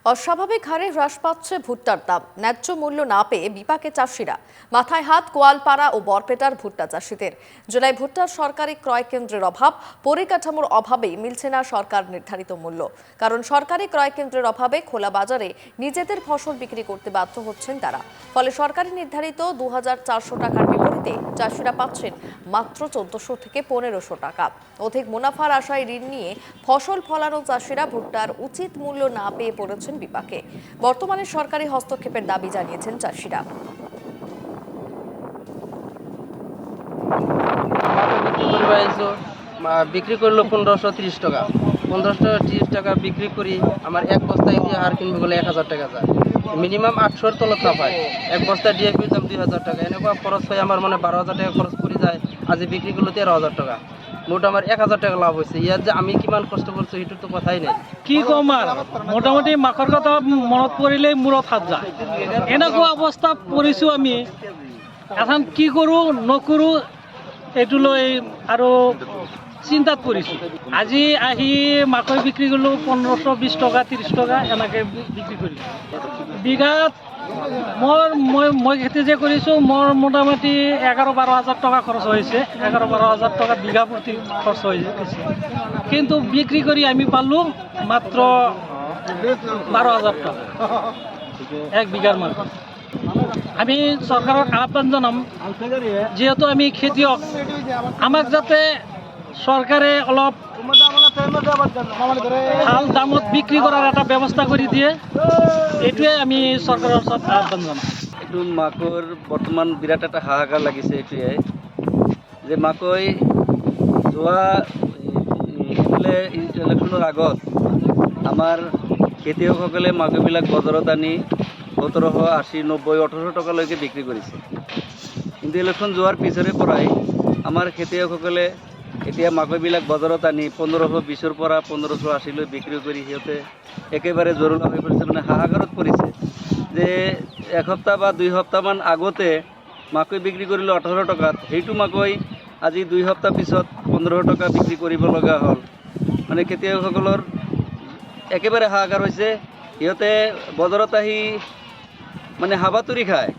অস্বাভাবিক হারে হ্রাস পাচ্ছে ভুট্টার দাম। ন্যায্য মূল্য না পেয়ে বিপাকে চাষিরা। মাথায় হাত কোয়ালপাড়া ও বরপেটার ভুট্টা চাষিদের। জেলায় ভুট্টার সরকারি ক্রয় কেন্দ্রের অভাব, পরিকাঠামোর অভাবেই মিলছে না সরকার নির্ধারিত মূল্য। কারণ সরকারি ক্রয় কেন্দ্রের অভাবে খোলা বাজারে নিজেদের ফসল বিক্রি করতে বাধ্য হচ্ছেন তারা। ফলে সরকারি নির্ধারিত ২,৪০০ টাকার বিপরীতে চাষিরা পাচ্ছেন মাত্র ১৪০০ থেকে ১৫০০ টাকা। অধিক মুনাফার আশায় ঋণ নিয়ে ফসল ফলানো চাষিরা ভুট্টার উচিত মূল্য না পেয়ে পড়েছেন বিপাকে। বর্তমানে সরকারি হস্তক্ষেপের দাবি জানিয়েছেন চাষিরা। বিক্রি করলো ১৫৩০ টাকা, ১৫৩০ টাকা বিক্রি করি। আমার এক বস্তায় দিয়ে হার কিনবে বলে ১,০০০ টাকা যায়, মিনিমাম ৮০০ তলত না পায়। এক বস্তা ডিএপির দাম ২,০০০ টাকা, এনেকুৱা খরচ হয় আমার ১২,০০০ টাকা খরচ করে যায়। আজি বিক্রি করলো ১৩,০০০ টাকা, মোট আমার ১,০০০ টাকা লাভ হয়েছে। ইয়াত যে আমি কিমান কষ্ট করছো সেইটো তো কথাই নাই। কি কম আর মোটামুটি মাকৰ কথা মনত পৰিলেই মূৰত হাত যায়। এনেকুৱা অৱস্থাত পৰিছোঁ আমি। এখন কি কৰোঁ নকৰোঁ এইটো লৈ আৰু চিন্তাত পৰিছোঁ। আজি আহি মাকৈ বিক্ৰী কৰিলোঁ ১৫২০ টকা ৩০ টকা এনেকৈ বিক্ৰী কৰিলোঁ। বিঘাত মই খেতি যে কৰিছোঁ মোৰ মোটামুটি ১১-১২ হাজাৰ টকা খৰচ হৈছে। ১১-১২ হাজাৰ টকা বিঘা প্ৰতি খৰচ হৈ গৈছে, কিন্তু বিক্ৰি কৰি আমি পালোঁ মাত্ৰ ১২,০০০ টাকা এক বিঘাৰ মাটি। আমি চৰকাৰক আহ্বান জনাম, যিহেতু আমি খেতিয়ক, আমাক যাতে চৰকাৰে অলপ ভাল দামত বিক্ৰি কৰাৰ একটা ব্যবস্থা কৰে দিয়ে, এইটোৱে আমি চৰকাৰৰ ওচৰত আহ্বান জনাম। এইটো মাকৈৰ বৰ্তমান বিৰাট এটা হাহাকাৰ লাগিছে। এইটোৱে যে মাকৈ যোৱা ইলেকশ্যনৰ আগত আমাৰ খেতিয়কসকলে মাকৈবিলাক বজাৰত আনি ১৭০০, ৮০, ৯০, ১৮০০ টকালৈকে বিক্ৰী কৰিছে। কিন্তু ইলেকশ্যন যোৱাৰ পিছৰে পৰাই আমাৰ খেতিয়কসকলে এতিয়া মাকৈবিলাক বজাৰত আনি ১৫২০ৰ পৰা ১৫৮০লৈ বিক্ৰী কৰি সিহঁতে একেবাৰে জৰুলা হৈ পৰিছে, মানে হাহাকাৰত পৰিছে। যে এসপ্তাহ বা ২ সপ্তাহমান আগতে মাকৈ বিক্ৰী কৰিলোঁ ১৮ টকাত, সেইটো মাকৈ আজি ২ সপ্তাহ পিছত ১৫০০ টকা বিক্ৰী কৰিব লগা হ'ল। মানে খেতিয়কসকলৰ একেবাৰে হাহাকাৰ হৈছে। সিহঁতে বজাৰত আহি মানে হাবাতুৰি খায়।